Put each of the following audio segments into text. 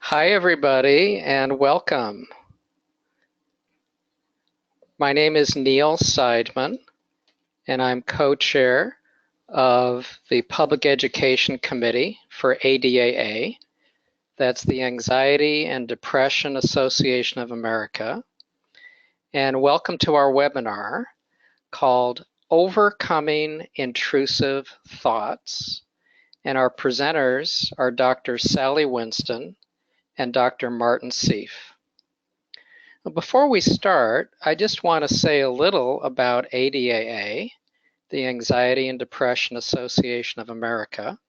Hi, everybody, and welcome. My name is Neil Seidman, and I'm co-chair of the Public Education Committee for ADAA. That's the Anxiety and Depression Association of America. And welcome to our webinar called Overcoming Intrusive Thoughts. And our presenters are Dr. Sally Winston and Dr. Martin Seif. Before we start, I just want to say a little about ADAA, the Anxiety and Depression Association of America.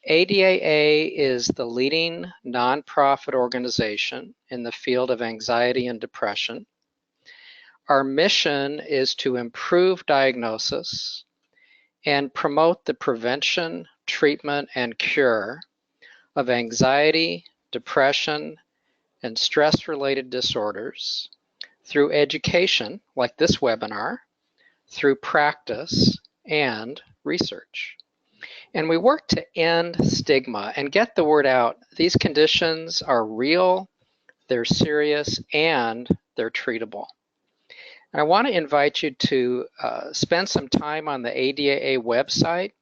ADAA is the leading nonprofit organization in the field of anxiety and depression. Our mission is to improve diagnosis and promote the prevention, treatment, and cure of anxiety, depression, and stress-related disorders through education, like this webinar, through practice and research. And we work to end stigma and get the word out. These conditions are real, they're serious, and they're treatable. And I want to invite you to spend some time on the ADAA website,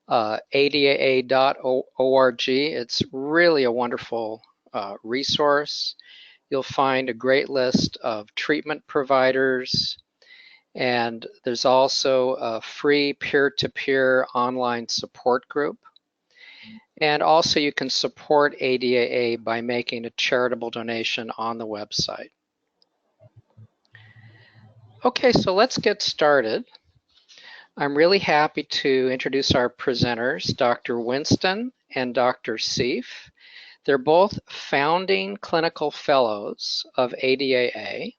adaa.org. It's really a wonderful resource. You'll find a great list of treatment providers, and there's also a free peer-to-peer online support group. And also you can support ADAA by making a charitable donation on the website. Okay, so let's get started. I'm really happy to introduce our presenters, Dr. Winston and Dr. Seif. They're both founding clinical fellows of ADAA,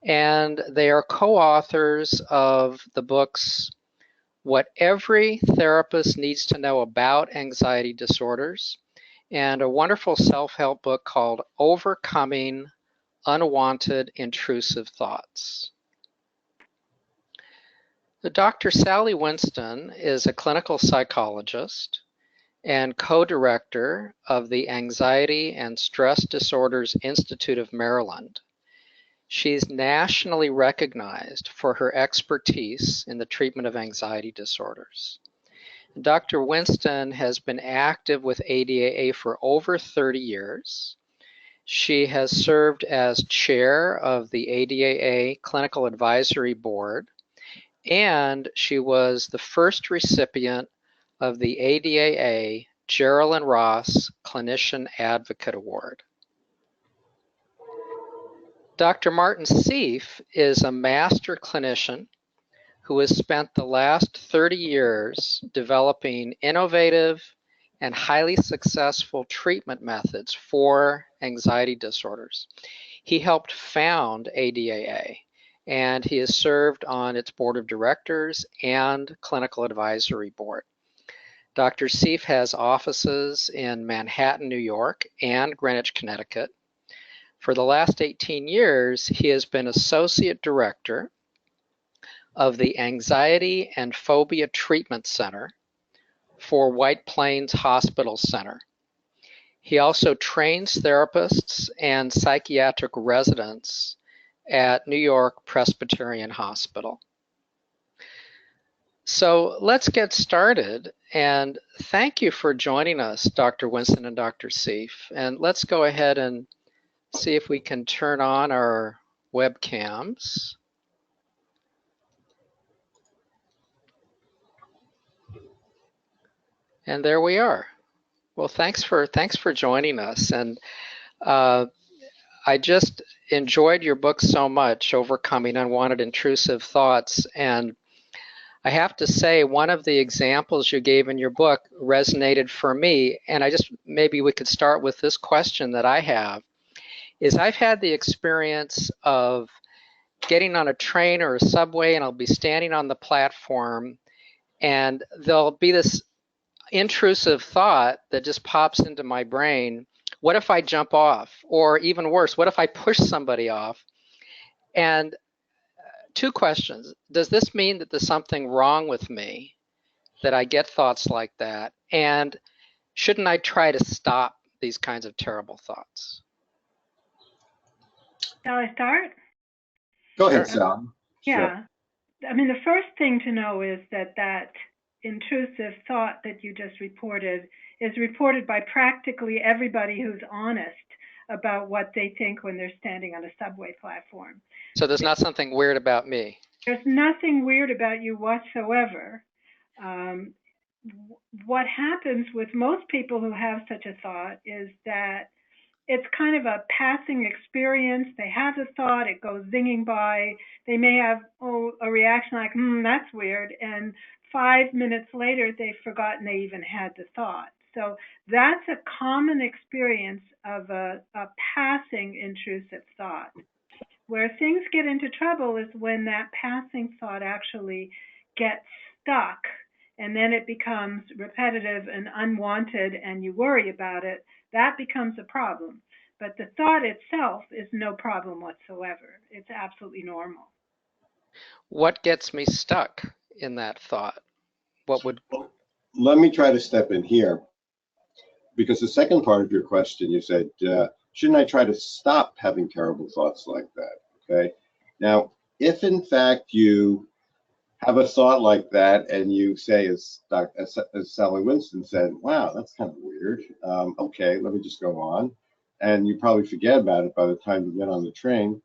and they are co-authors of the books What Every Therapist Needs to Know About Anxiety Disorders and a wonderful self-help book called Overcoming Unwanted Intrusive Thoughts. Dr. Sally Winston is a clinical psychologist and co-director of the Anxiety and Stress Disorders Institute of Maryland. She's nationally recognized for her expertise in the treatment of anxiety disorders. Dr. Winston has been active with ADAA for over 30 years. She has served as chair of the ADAA Clinical Advisory Board, and she was the first recipient of the ADAA Geraldine Ross Clinician Advocate Award. Dr. Martin Seif is a master clinician who has spent the last 30 years developing innovative and highly successful treatment methods for anxiety disorders. He helped found ADAA, and he has served on its board of directors and clinical advisory board. Dr. Seif has offices in Manhattan, New York, and Greenwich, Connecticut. For the last 18 years, he has been associate director of the Anxiety and Phobia Treatment Center for White Plains Hospital Center. He also trains therapists and psychiatric residents at New York Presbyterian Hospital. So let's get started, and thank you for joining us, Dr. Winston and Dr. Seif. And let's go ahead and see if we can turn on our webcams. And there we are. Well, thanks for joining us. And I just enjoyed your book so much, Overcoming Unwanted Intrusive Thoughts. And I have to say, one of the examples you gave in your book resonated for me. And maybe we could start with this question that I have, is I've had the experience of getting on a train or a subway, and I'll be standing on the platform, and there'll be this intrusive thought that just pops into my brain. What if I jump off? Or even worse, what if I push somebody off? And two questions. Does this mean that there's something wrong with me that I get thoughts like that? And shouldn't I try to stop these kinds of terrible thoughts? Shall I start? Go ahead, Sal. Yeah. Sure. I mean, the first thing to know is that intrusive thought that you just reported is reported by practically everybody who's honest about what they think when they're standing on a subway platform. So there's not something weird about me? There's nothing weird about you whatsoever. What happens with most people who have such a thought is that it's kind of a passing experience. They have the thought, it goes zinging by. They may have a reaction like, that's weird. And 5 minutes later, they've forgotten they even had the thought. So that's a common experience of a passing intrusive thought. Where things get into trouble is when that passing thought actually gets stuck, and then it becomes repetitive and unwanted, and you worry about it. That becomes a problem. But the thought itself is no problem whatsoever. It's absolutely normal. What gets me stuck in that thought? What would... Well, let me try to step in here, because the second part of your question, you said, shouldn't I try to stop having terrible thoughts like that? Okay. Now, if in fact you have a thought like that and you say, as Sally Winston said, wow, that's kind of weird. Okay, let me just go on. And you probably forget about it by the time you get on the train.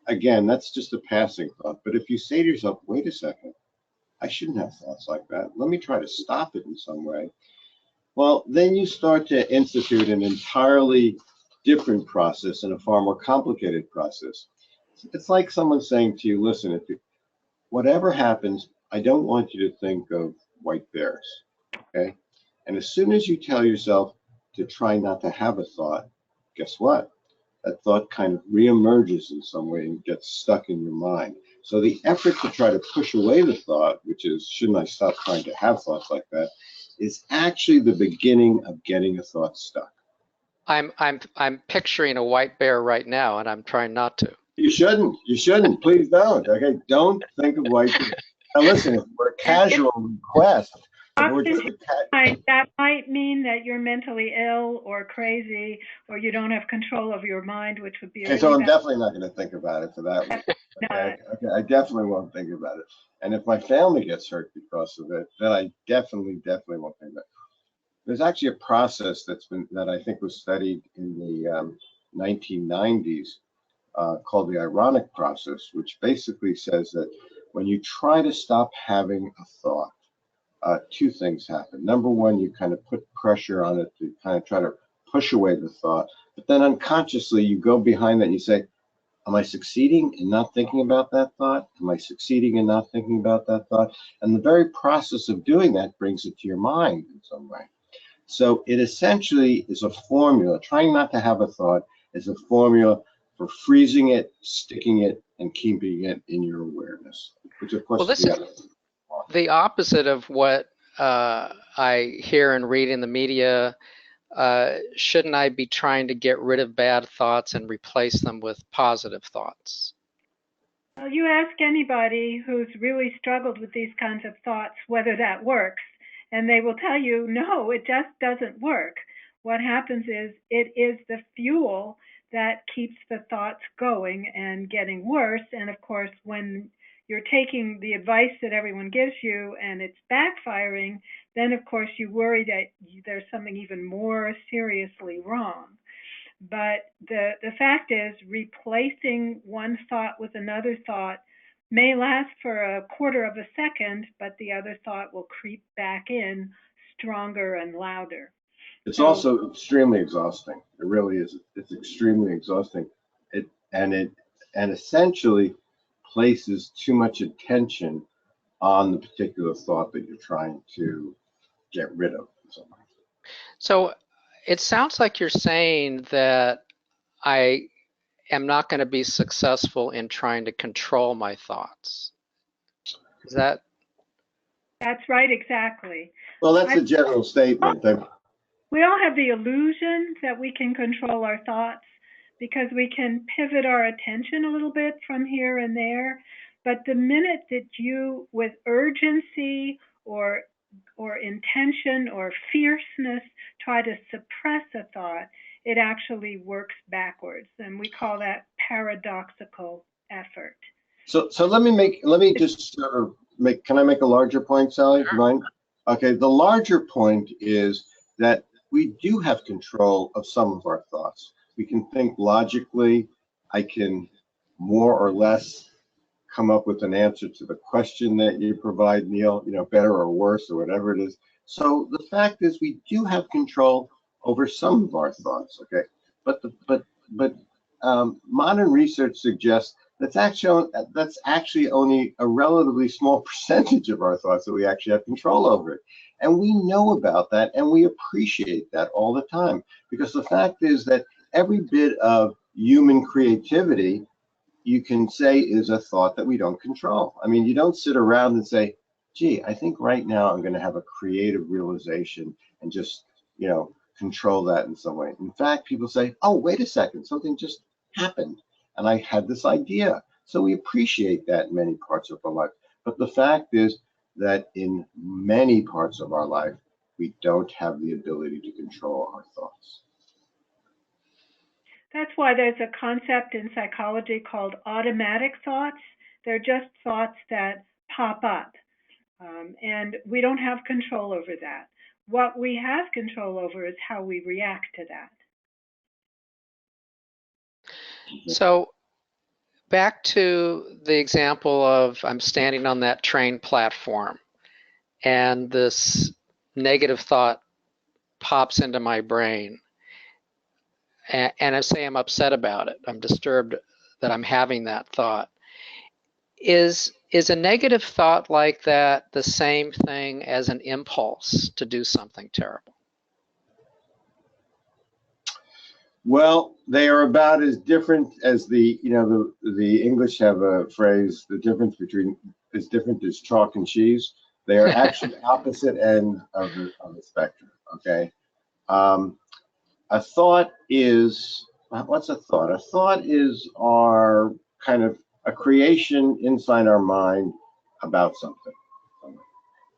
Again, that's just a passing thought. But if you say to yourself, wait a second, I shouldn't have thoughts like that. Let me try to stop it in some way. Well, then you start to institute an entirely different process and a far more complicated process. It's like someone saying to you, listen, whatever happens, I don't want you to think of white bears, okay? And as soon as you tell yourself to try not to have a thought, guess what? That thought kind of reemerges in some way and gets stuck in your mind. So the effort to try to push away the thought, which is, shouldn't I stop trying to have thoughts like that, is actually the beginning of getting a thought stuck. I'm picturing a white bear right now, and I'm trying not to. You shouldn't. You shouldn't. Please don't. Okay, don't think of white bears. Now listen, if we're a casual request, that might mean that you're mentally ill or crazy, or you don't have control of your mind, which would be. Okay, so I'm definitely not going to think about it for that one. Okay? Okay, I definitely won't think about it. And if my family gets hurt because of it, then I definitely won't think about it. There's actually a process that I think was studied in the 1990s called the ironic process, which basically says that when you try to stop having a thought, two things happen. Number one, you kind of put pressure on it to kind of try to push away the thought, but then unconsciously you go behind that and you say, am I succeeding in not thinking about that thought? Am I succeeding in not thinking about that thought? And the very process of doing that brings it to your mind in some way. So it essentially is a formula. Trying not to have a thought is a formula for freezing it, sticking it, and keeping it in your awareness, which of course well, this is the opposite of what I hear and read in the media. Shouldn't I be trying to get rid of bad thoughts and replace them with positive thoughts? Well, you ask anybody who's really struggled with these kinds of thoughts whether that works, and they will tell you, no, it just doesn't work. What happens is it is the fuel that keeps the thoughts going and getting worse. And of course, when you're taking the advice that everyone gives you and it's backfiring, then of course you worry that there's something even more seriously wrong. But the fact is, replacing one thought with another thought may last for a quarter of a second, but the other thought will creep back in stronger and louder. It's also extremely exhausting. It really is. It's extremely exhausting. It essentially places too much attention on the particular thought that you're trying to get rid of. So it sounds like you're saying that I am not going to be successful in trying to control my thoughts. Is that? That's right, exactly. Well, that's a general statement. We all have the illusion that we can control our thoughts because we can pivot our attention a little bit from here and there. But the minute that you, with urgency or or intention or fierceness try to suppress a thought, it actually works backwards. And we call that paradoxical effort. So let me just sort of can I make a larger point, Sally? Do you mind? Okay, the larger point is that we do have control of some of our thoughts. We can think logically. I can more or less come up with an answer to the question that you provide, Neil, better or worse or whatever it is. So the fact is we do have control over some of our thoughts, okay? But modern research suggests that's actually only a relatively small percentage of our thoughts that we actually have control over it. And we know about that and we appreciate that all the time, because the fact is that every bit of human creativity you can say is a thought that we don't control. I mean, you don't sit around and say, gee, I think right now I'm going to have a creative realization and just, control that in some way. In fact, people say, oh, wait a second, something just happened and I had this idea. So we appreciate that in many parts of our life. But the fact is that in many parts of our life, we don't have the ability to control our thoughts. That's why there's a concept in psychology called automatic thoughts. They're just thoughts that pop up, and we don't have control over that. What we have control over is how we react to that. So back to the example of I'm standing on that train platform and this negative thought pops into my brain. And I say I'm upset about it. I'm disturbed that I'm having that thought. Is a negative thought like that the same thing as an impulse to do something terrible? Well, they are about as different as the English have a phrase, the difference between as different as chalk and cheese. They are actually opposite ends of the spectrum, okay? A thought is, what's a thought? A thought is our kind of a creation inside our mind about something.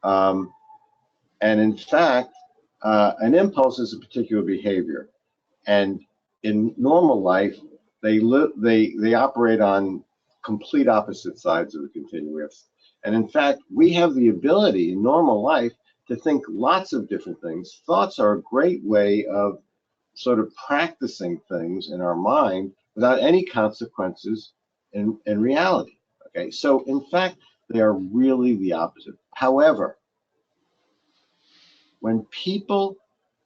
And in fact, an impulse is a particular behavior. And in normal life, they operate on complete opposite sides of the continuum. And in fact, we have the ability in normal life to think lots of different things. Thoughts are a great way of sort of practicing things in our mind without any consequences in reality. Okay, so in fact, they are really the opposite. However, when people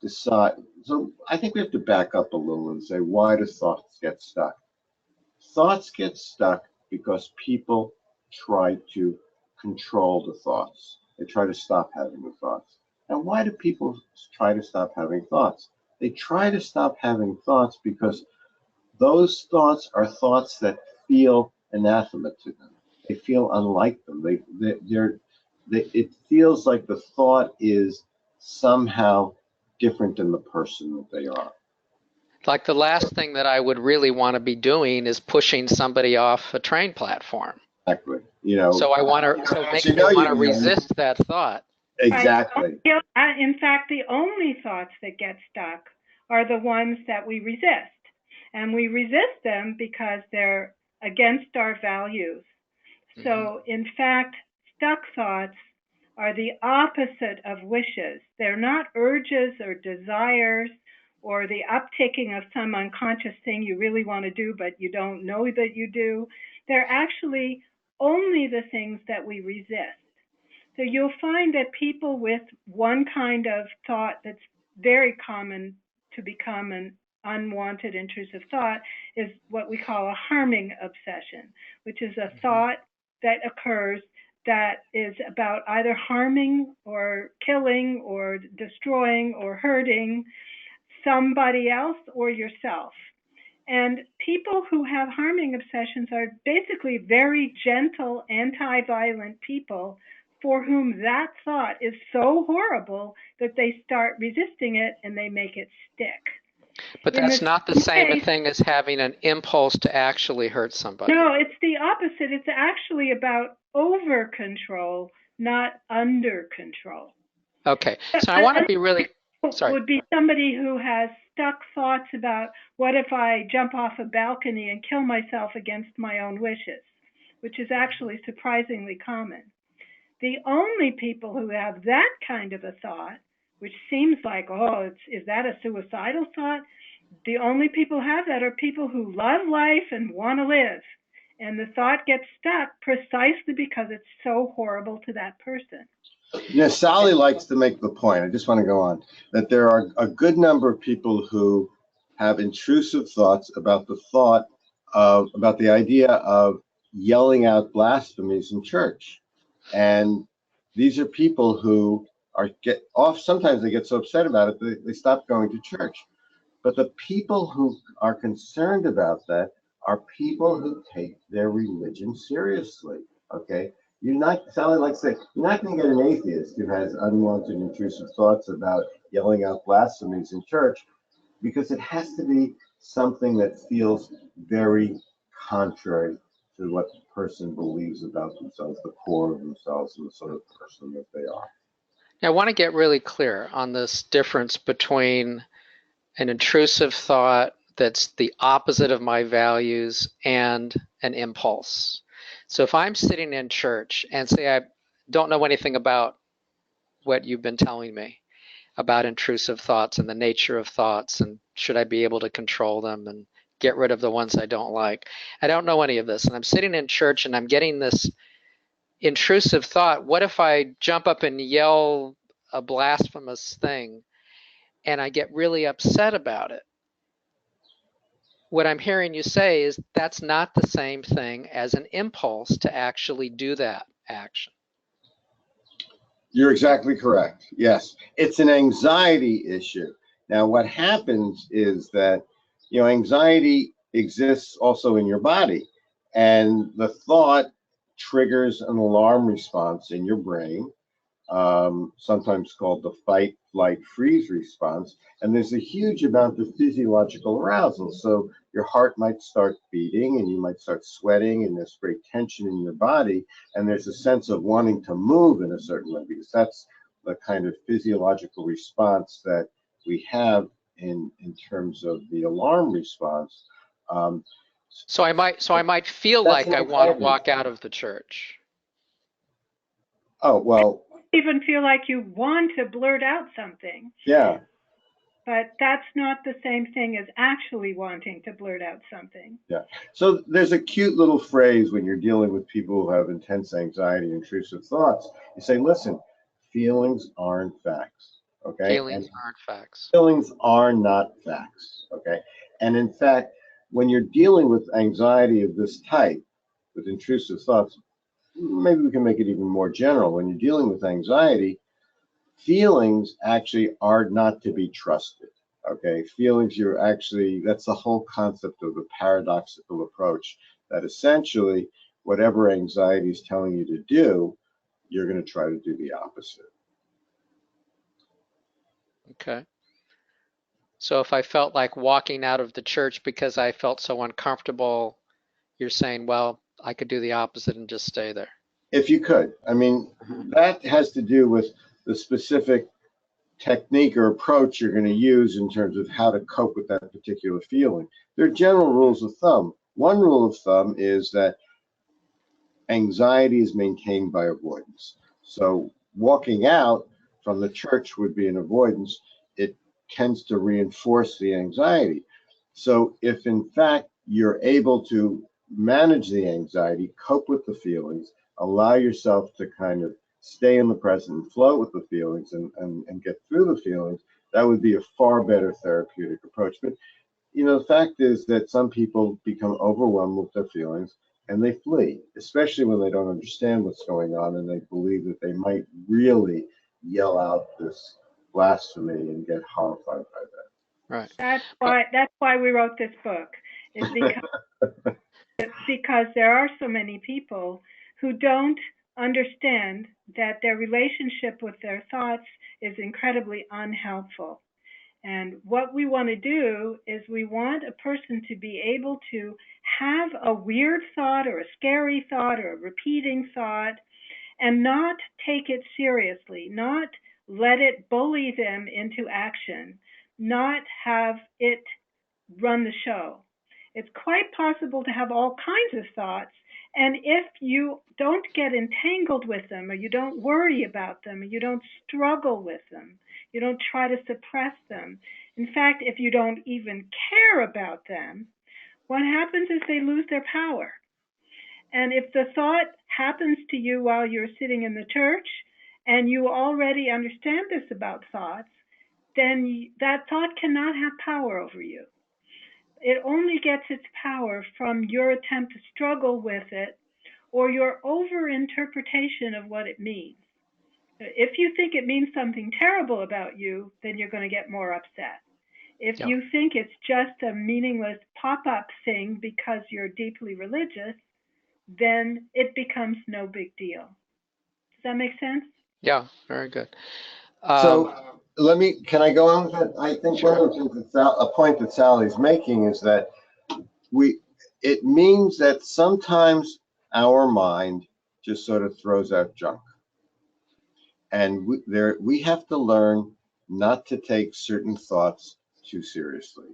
decide, so I think we have to back up a little and say, why do thoughts get stuck? Thoughts get stuck because people try to control the thoughts. They try to stop having the thoughts. And why do people try to stop having thoughts? They try to stop having thoughts because those thoughts are thoughts that feel anathema to them. They feel unlike them. It feels like the thought is somehow different than the person that they are. Like the last thing that I would really want to be doing is pushing somebody off a train platform. Exactly. So I want to, so it makes me want to resist that thought. Exactly. In fact, the only thoughts that get stuck are the ones that we resist. And we resist them because they're against our values. So in fact, stuck thoughts are the opposite of wishes. They're not urges or desires or the uptaking of some unconscious thing you really want to do, but you don't know that you do. They're actually only the things that we resist. So you'll find that people with one kind of thought that's very common to become an unwanted intrusive thought is what we call a harming obsession, which is a thought that occurs that is about either harming or killing or destroying or hurting somebody else or yourself. And people who have harming obsessions are basically very gentle, anti-violent people for whom that thought is so horrible that they start resisting it and they make it stick. But that's not the same thing as having an impulse to actually hurt somebody. No, it's the opposite. It's actually about over control, not under control. Okay. So I want to be really, sorry. Would be somebody who has stuck thoughts about what if I jump off a balcony and kill myself against my own wishes, which is actually surprisingly common. The only people who have that kind of a thought, which seems like, oh, is that a suicidal thought? The only people who have that are people who love life and want to live. And the thought gets stuck precisely because it's so horrible to that person. Sally likes to make the point, I just want to go on, that there are a good number of people who have intrusive thoughts about about the idea of yelling out blasphemies in church. And these are people who sometimes they get so upset about it, they stop going to church. But the people who are concerned about that are people who take their religion seriously, okay? Sally likes to say, you're not going to get an atheist who has unwanted, intrusive thoughts about yelling out blasphemies in church, because it has to be something that feels very contrary to what the person believes about themselves, the core of themselves, and the sort of person that they are. Now, I want to get really clear on this difference between an intrusive thought that's the opposite of my values and an impulse. So if I'm sitting in church and say I don't know anything about what you've been telling me about intrusive thoughts and the nature of thoughts and should I be able to control them and get rid of the ones I don't like. I don't know any of this, and I'm sitting in church and I'm getting this intrusive thought, what if I jump up and yell a blasphemous thing and I get really upset about it? What I'm hearing you say is that's not the same thing as an impulse to actually do that action. You're exactly correct. Yes, it's an anxiety issue. Now, what happens is that, anxiety exists also in your body, and the thought triggers an alarm response in your brain, sometimes called the fight, flight, freeze response. And there's a huge amount of physiological arousal. So your heart might start beating and you might start sweating, and there's great tension in your body. And there's a sense of wanting to move in a certain way, because that's the kind of physiological response that we have in terms of the alarm response. So I might feel like I want to walk out of the church. Oh, well. Even feel like you want to blurt out something. Yeah. But that's not the same thing as actually wanting to blurt out something. Yeah. So there's a cute little phrase when you're dealing with people who have intense anxiety, intrusive thoughts. You say, listen, feelings aren't facts. Okay. Feelings aren't facts. Feelings are not facts. Okay. And in fact, when you're dealing with anxiety of this type, with intrusive thoughts, maybe we can make it even more general. When you're dealing with anxiety, feelings actually are not to be trusted. Okay, feelings, that's the whole concept of the paradoxical approach, that essentially whatever anxiety is telling you to do, you're going to try to do the opposite. Okay. So if I felt like walking out of the church because I felt so uncomfortable, you're saying, well, I could do the opposite and just stay there. If you could. I mean, that has to do with the specific technique or approach you're going to use in terms of how to cope with that particular feeling. There are general rules of thumb. One rule of thumb is that anxiety is maintained by avoidance. So walking out from the church would be an avoidance. It tends to reinforce the anxiety. So if in fact you're able to manage the anxiety, cope with the feelings, allow yourself to kind of stay in the present and flow with the feelings and get through the feelings, that would be a far better therapeutic approach. But the fact is that some people become overwhelmed with their feelings and they flee, especially when they don't understand what's going on and they believe that they might really yell out this blasphemy and get horrified by that. Right. That's why we wrote this book. It's because there are so many people who don't understand that their relationship with their thoughts is incredibly unhelpful. And what we want to do is we want a person to be able to have a weird thought or a scary thought or a repeating thought and not take it seriously, not let it bully them into action, not have it run the show. It's quite possible to have all kinds of thoughts, and if you don't get entangled with them, or you don't worry about them, or you don't struggle with them, you don't try to suppress them. In fact, if you don't even care about them, what happens is they lose their power. And if the thought happens to you while you're sitting in the church, and you already understand this about thoughts, then that thought cannot have power over you. It only gets its power from your attempt to struggle with it or your over-interpretation of what it means. If you think it means something terrible about you, then you're going to get more upset. If you think it's just a meaningless pop-up thing because you're deeply religious, then it becomes no big deal. Does that make sense? Yeah, very good. So can I go on with that? I think Sure. one of the things a point that Sally's making is that it means that sometimes our mind just sort of throws out junk. And we have to learn not to take certain thoughts too seriously.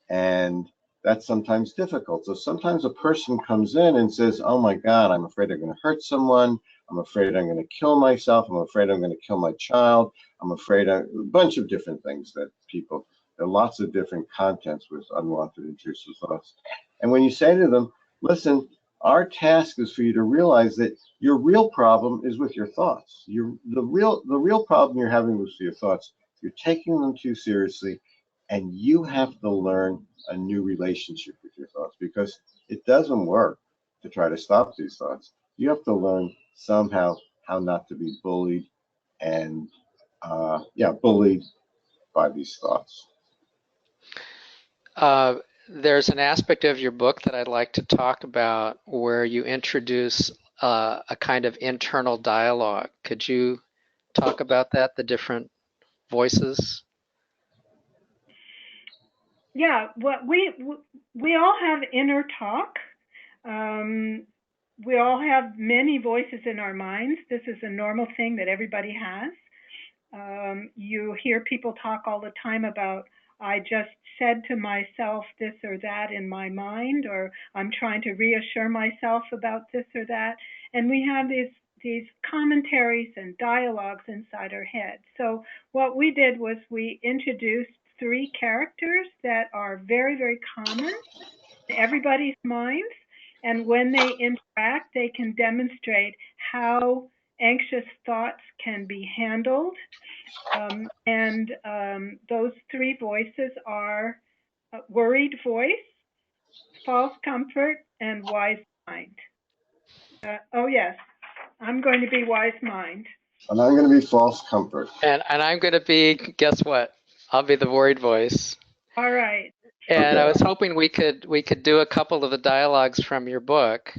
And that's sometimes difficult. So sometimes a person comes in and says, oh my God, I'm afraid I'm going to hurt someone. I'm afraid I'm going to kill myself. I'm afraid I'm going to kill my child. I'm afraid a bunch of different things that there are lots of different contents with unwanted intrusive thoughts. And when you say to them, listen, our task is for you to realize that your real problem is with your thoughts. The real problem you're having with your thoughts, you're taking them too seriously, and you have to learn a new relationship with your thoughts, because it doesn't work to try to stop these thoughts. You have to learn somehow how not to be bullied and bullied by these thoughts. There's an aspect of your book that I'd like to talk about where you introduce a kind of internal dialogue. Could you talk about that, the different voices? Yeah, we all have inner talk. We all have many voices in our minds. This is a normal thing that everybody has. You hear people talk all the time about, I just said to myself this or that in my mind, or I'm trying to reassure myself about this or that. And we have these commentaries and dialogues inside our head. So what we did was we introduced 3 characters that are very, very common in everybody's minds. And when they interact, they can demonstrate how anxious thoughts can be handled. Those 3 voices are worried voice, false comfort, and wise mind. Oh yes, I'm going to be wise mind. And I'm going to be false comfort. And I'm going to be, guess what? I'll be the worried voice. All right. And Okay. I was hoping we could do a couple of the dialogues from your book.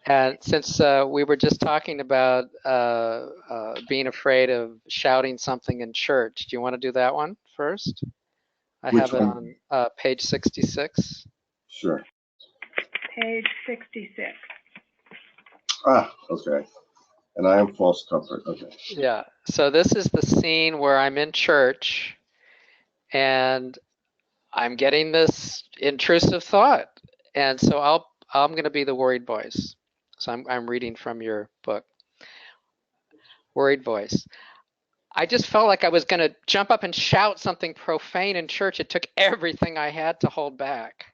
And since we were just talking about being afraid of shouting something in church, do you want to do that one first? I Which have it one? on page 66. Sure. Page 66. Okay. And I am false comfort. Okay. Yeah. So this is the scene where I'm in church and I'm getting this intrusive thought. And so I'm going to be the worried voice. So I'm reading from your book. Worried voice. I just felt like I was going to jump up and shout something profane in church. It took everything I had to hold back.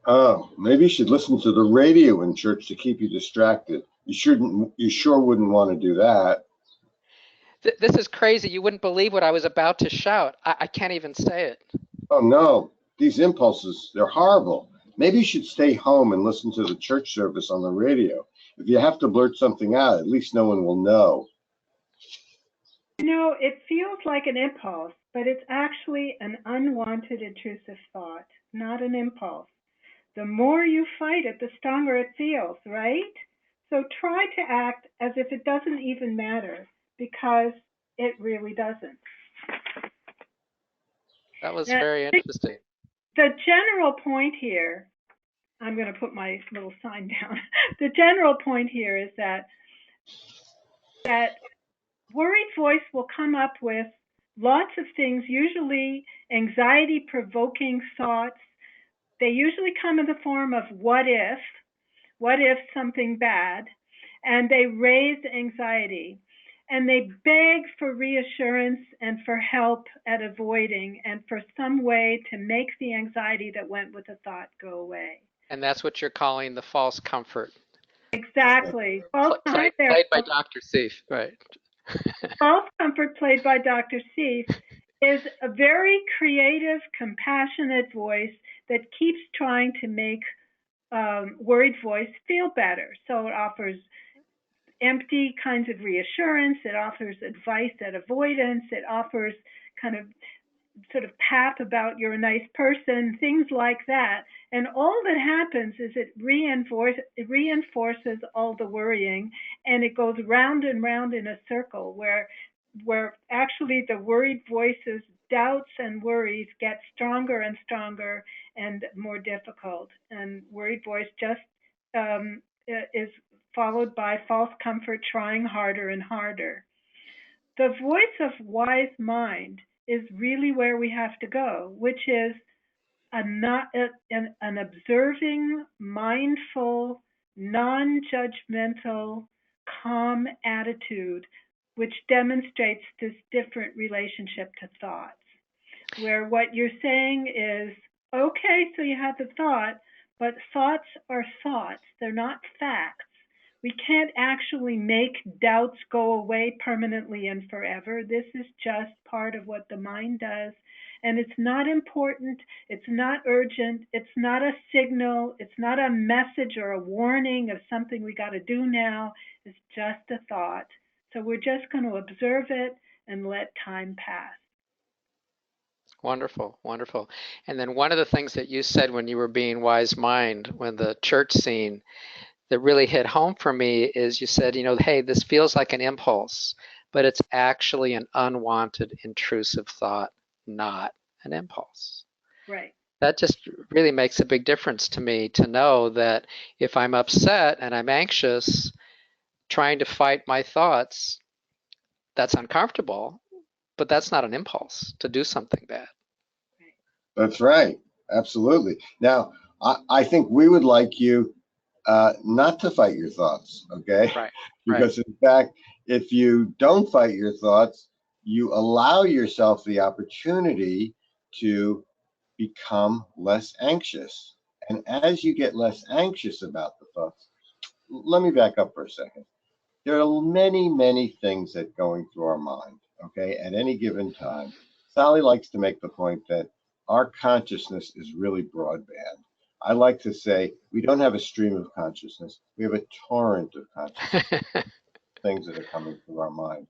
Oh, maybe you should listen to the radio in church to keep you distracted. You sure wouldn't want to do that. This is crazy. You wouldn't believe what I was about to shout. I can't even say it. Oh no, these impulses, they're horrible. Maybe you should stay home and listen to the church service on the radio. If you have to blurt something out, at least no one will know. You know, it feels like an impulse, but it's actually an unwanted intrusive thought, not an impulse. The more you fight it, the stronger it feels, right? So try to act as if it doesn't even matter, because it really doesn't. That was Now, very interesting. the general point here, I'm going to put my little sign down. The general point here is that worried voice will come up with lots of things, usually anxiety-provoking thoughts. They usually come in the form of what if something bad, and they raise anxiety. And they beg for reassurance and for help at avoiding and for some way to make the anxiety that went with the thought go away. And that's what you're calling the false comfort. Exactly. False comfort Played by Dr. Seif, right. False comfort, played by Dr. Seif, is a very creative, compassionate voice that keeps trying to make worried voice feel better. So it offers empty kinds of reassurance, it offers advice at avoidance, it offers kind of sort of pap about you're a nice person, things like that. And all that happens is it reinforces all the worrying, and it goes round and round in a circle where actually the worried voices, doubts and worries get stronger and stronger and more difficult. And worried voice just is followed by false comfort trying harder and harder. The voice of wise mind is really where we have to go, which is an observing, mindful, non-judgmental, calm attitude, which demonstrates this different relationship to thoughts, where what you're saying is, okay, so you had the thought, but thoughts are thoughts. They're not facts. We can't actually make doubts go away permanently and forever. This is just part of what the mind does. And it's not important. It's not urgent. It's not a signal. It's not a message or a warning of something we got to do now. It's just a thought. So we're just going to observe it and let time pass. Wonderful, wonderful. And then one of the things that you said when you were being wise mind, when the church scene, that really hit home for me is you said, hey, this feels like an impulse, but it's actually an unwanted, intrusive thought, not an impulse. Right. That just really makes a big difference to me to know that if I'm upset and I'm anxious, trying to fight my thoughts, that's uncomfortable, but that's not an impulse to do something bad. That's right. Absolutely. Now, I think we would like you not to fight your thoughts, okay? Right. Because in fact, if you don't fight your thoughts, you allow yourself the opportunity to become less anxious. And as you get less anxious about the thoughts, let me back up for a second. There are many, many things that going through our mind, okay, at any given time. Sally likes to make the point that our consciousness is really broadband. I like to say we don't have a stream of consciousness. We have a torrent of consciousness, things that are coming through our mind.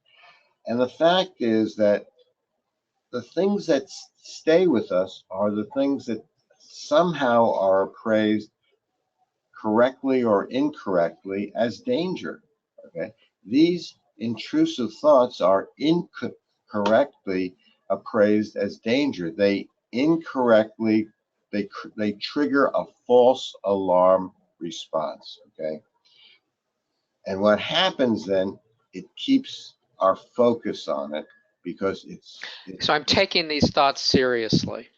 And the fact is that the things that stay with us are the things that somehow are appraised correctly or incorrectly as danger. Okay, these intrusive thoughts are incorrectly appraised as danger. They incorrectly they trigger a false alarm response. Okay, and what happens then? It keeps our focus on it because So I'm taking these thoughts seriously.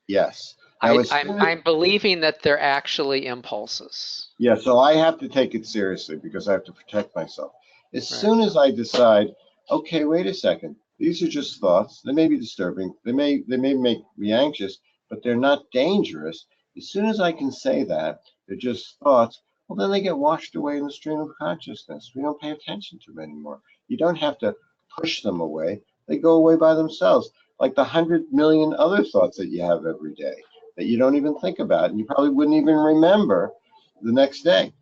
Yes. Now, I'm believing that they're actually impulses. Yeah, so I have to take it seriously because I have to protect myself. As soon as I decide, okay, wait a second, these are just thoughts. They may be disturbing. They may make me anxious, but they're not dangerous. As soon as I can say that, they're just thoughts, well, then they get washed away in the stream of consciousness. We don't pay attention to them anymore. You don't have to push them away. They go away by themselves, like the 100 million other thoughts that you have every day that you don't even think about, and you probably wouldn't even remember the next day.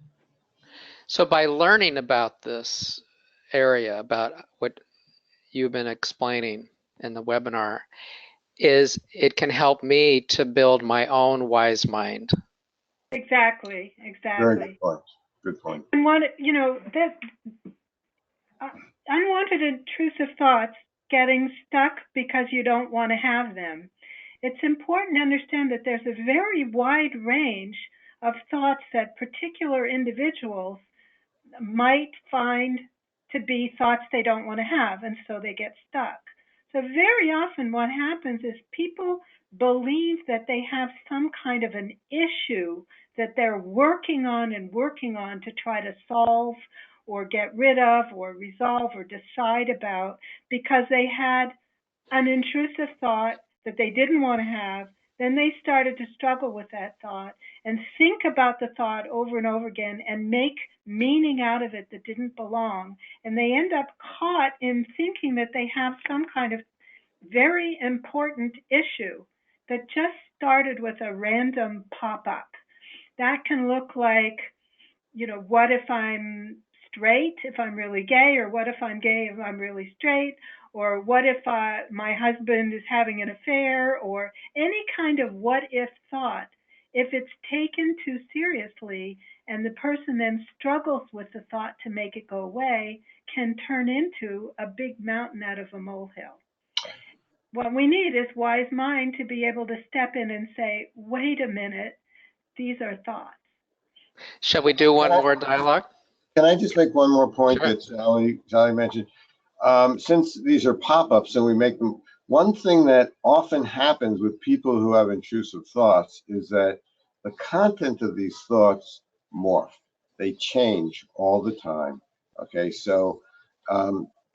So by learning about this area, about what you've been explaining in the webinar, is it can help me to build my own wise mind. Exactly. Very good point. Good point. And that unwanted intrusive thoughts getting stuck because you don't want to have them. It's important to understand that there's a very wide range of thoughts that particular individuals might find to be thoughts they don't want to have, and so they get stuck. So very often what happens is people believe that they have some kind of an issue that they're working on and working on to try to solve or get rid of or resolve or decide about because they had an intrusive thought that they didn't want to have. Then they started to struggle with that thought and think about the thought over and over again and make meaning out of it that didn't belong. And they end up caught in thinking that they have some kind of very important issue that just started with a random pop-up. That can look like, what if I'm straight, if I'm really gay, or what if I'm gay if I'm really straight, or what if my husband is having an affair, or any kind of what if thought. If it's taken too seriously and the person then struggles with the thought to make it go away, can turn into a big mountain out of a molehill. What we need is wise mind to be able to step in and say, wait a minute, these are thoughts. Shall we do one more dialogue? Can I just make one more point Sure. that Sally mentioned? Since these are pop-ups and we make them, one thing that often happens with people who have intrusive thoughts is that the content of these thoughts morph. They change all the time. Okay, so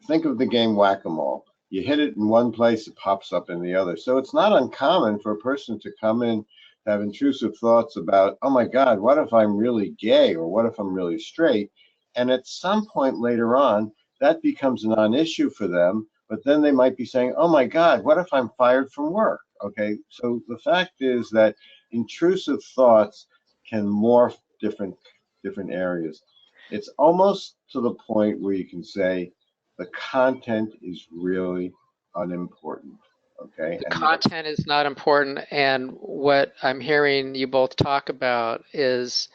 think of the game whack-a-mole. You hit it in one place, it pops up in the other. So it's not uncommon for a person to come in, have intrusive thoughts about, oh my God, what if I'm really gay, or what if I'm really straight? And at some point later on, that becomes a non-issue for them, but then they might be saying, oh my God, what if I'm fired from work? Okay, so the fact is that intrusive thoughts can morph different areas. It's almost to the point where you can say the content is really unimportant. Okay. The content is not important, and what I'm hearing you both talk about is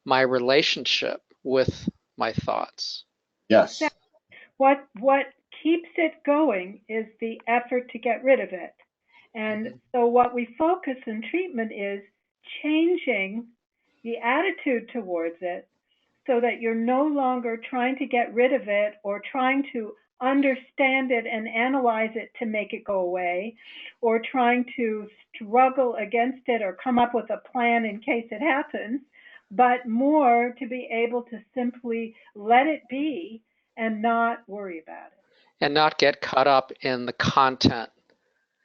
my relationship with my thoughts. Yes. What keeps it going is the effort to get rid of it. And so what we focus in treatment is changing the attitude towards it so that you're no longer trying to get rid of it or trying to understand it and analyze it to make it go away, or trying to struggle against it or come up with a plan in case it happens, but more to be able to simply let it be and not worry about it. And not get caught up in the content.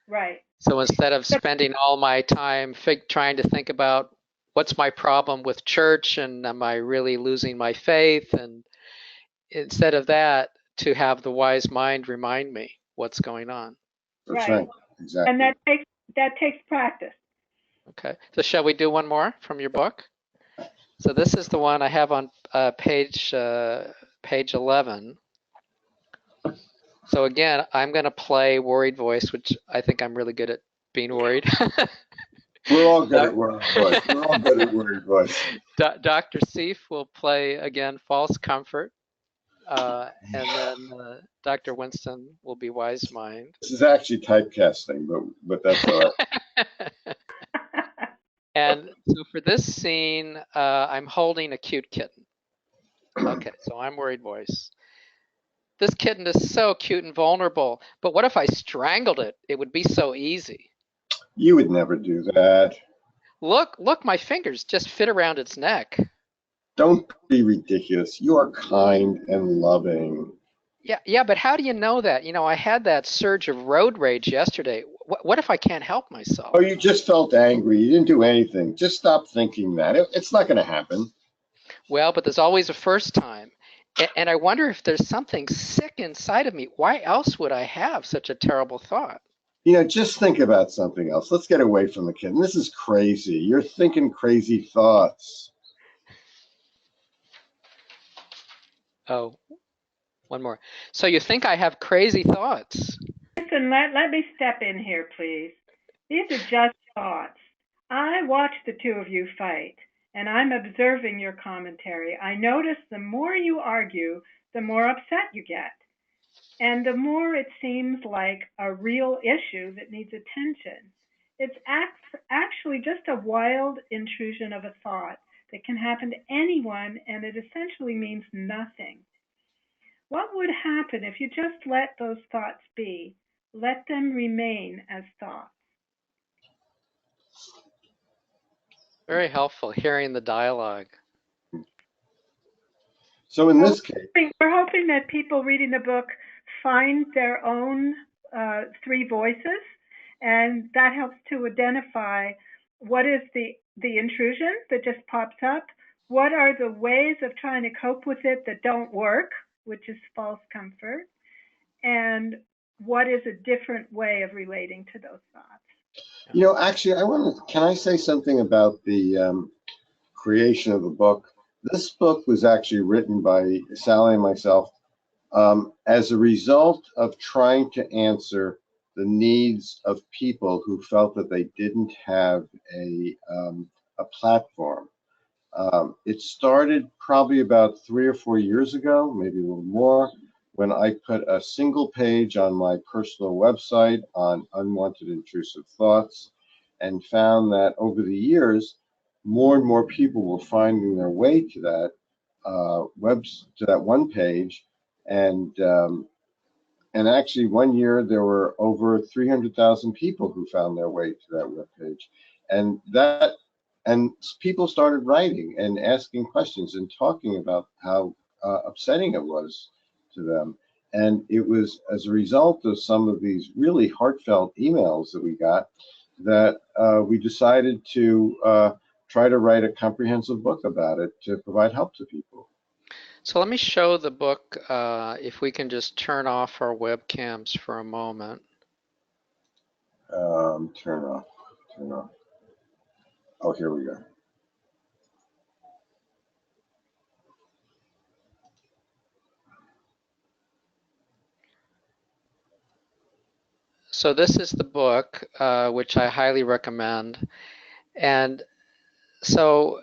Right. So instead of spending all my time trying to think about what's my problem with church and am I really losing my faith, and instead of that, to have the wise mind remind me what's going on. That's right. Exactly. And that takes practice. Okay. So shall we do one more from your book? So this is the one I have on page 11. So again, I'm going to play worried voice, which I think I'm really good at being worried. We're all good at worried voice. We're all good at worried voice. Dr. Seif will play again false comfort, and then Dr. Winston will be wise mind. This is actually typecasting, but that's all right. And so for this scene, I'm holding a cute kitten. Okay, so I'm worried voice. This kitten is so cute and vulnerable, but what if I strangled it? It would be so easy. You would never do that. Look, my fingers just fit around its neck. Don't be ridiculous. You are kind and loving. Yeah, but how do you know that? I had that surge of road rage yesterday. What if I can't help myself? Oh, you just felt angry. You didn't do anything. Just stop thinking that. It's not going to happen. Well, but there's always a first time. And I wonder if there's something sick inside of me. Why else would I have such a terrible thought? Just think about something else. Let's get away from the kitten. This is crazy. You're thinking crazy thoughts. Oh, one more. So you think I have crazy thoughts? Listen, let me step in here, please. These are just thoughts. I watch the two of you fight, and I'm observing your commentary. I notice the more you argue, the more upset you get. And the more it seems like a real issue that needs attention. It's actually just a wild intrusion of a thought that can happen to anyone, and it essentially means nothing. What would happen if you just let those thoughts be? Let them remain as thoughts. Very helpful hearing the dialogue. So in this case, We're hoping that people reading the book find their own three voices, and that helps to identify what is the intrusion that just pops up, what are the ways of trying to cope with it that don't work, which is false comfort, and what is a different way of relating to those thoughts. you know, actually, can I say something about the creation of the book? This book was actually written by Sally and myself as a result of trying to answer the needs of people who felt that they didn't have a platform. It started probably about 3 or 4 years ago, maybe a little more, when I put a single page on my personal website on unwanted intrusive thoughts, and found that over the years, more and more people were finding their way to that to that one page, and actually one year there were over 300,000 people who found their way to that web page, and people started writing and asking questions and talking about how upsetting it was to them. And it was as a result of some of these really heartfelt emails that we got that we decided to try to write a comprehensive book about it to provide help to people. So let me show the book, if we can just turn off our webcams for a moment. Turn off. Oh, here we go. So this is the book, which I highly recommend. And so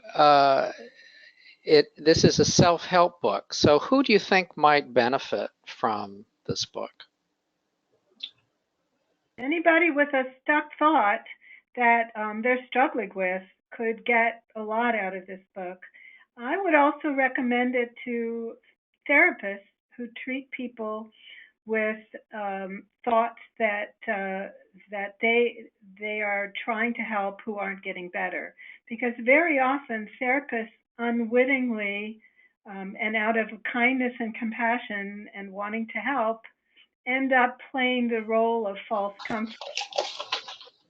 this is a self-help book. So who do you think might benefit from this book? Anybody with a stuck thought that they're struggling with could get a lot out of this book. I would also recommend it to therapists who treat people with thoughts that they are trying to help who aren't getting better, because very often therapists unwittingly and out of kindness and compassion and wanting to help end up playing the role of false comfort.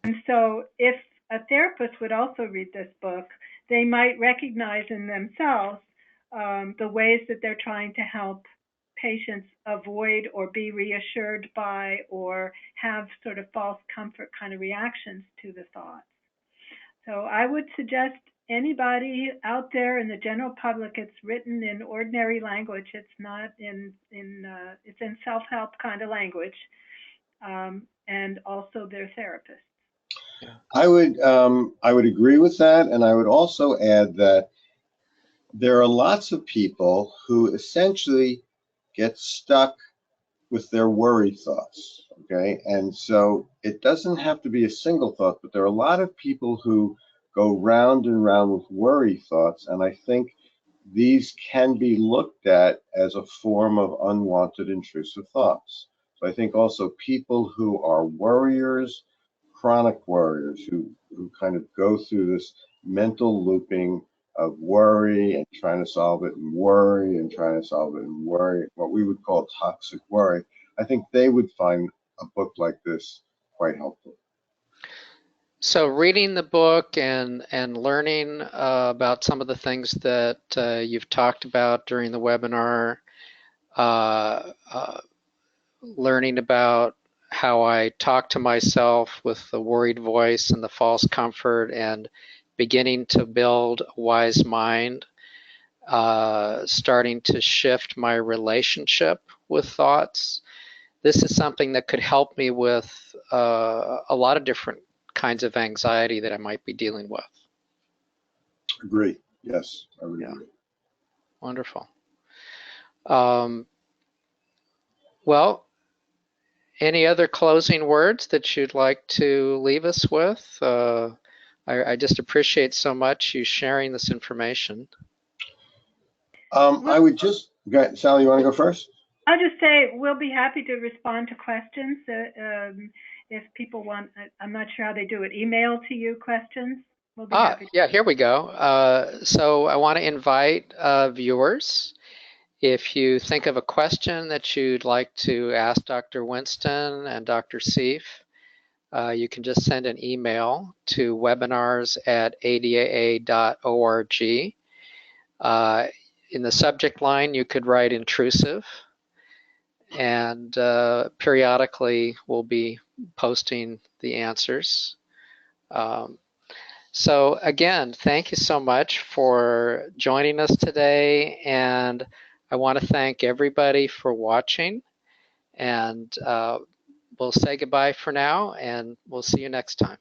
And so if a therapist would also read this book, they might recognize in themselves the ways that they're trying to help patients avoid or be reassured by or have sort of false comfort kind of reactions to the thoughts. So I would suggest anybody out there in the general public, it's written in ordinary language. It's not it's in self-help kind of language, and also their therapists. I would agree with that, and I would also add that there are lots of people who essentially get stuck with their worry thoughts. Okay, and so it doesn't have to be a single thought, but there are a lot of people who go round and round with worry thoughts, and I think these can be looked at as a form of unwanted intrusive thoughts. So I think also people who are worriers, chronic worriers, who kind of go through this mental looping of worry and trying to solve it and worry and trying to solve it and worry, what we would call toxic worry, I think they would find a book like this quite helpful. So reading the book and learning about some of the things that you've talked about during the webinar, learning about how I talk to myself with the worried voice and the false comfort, and beginning to build a wise mind, starting to shift my relationship with thoughts. This is something that could help me with a lot of different kinds of anxiety that I might be dealing with. Agree. Yes, I would agree. Wonderful. Well, any other closing words that you'd like to leave us with? I just appreciate so much you sharing this information. I would just, Sally, you want to go first? I'll just say we'll be happy to respond to questions if people want. I'm not sure how they do it. Email to you questions. We'll be happy. Yeah, here we go. So I want to invite viewers. If you think of a question that you'd like to ask Dr. Winston and Dr. Seif, you can just send an email to webinars@adaa.org. In the subject line, you could write intrusive, and periodically we'll be posting the answers. So again, thank you so much for joining us today, and I want to thank everybody for watching, and we'll say goodbye for now, and we'll see you next time.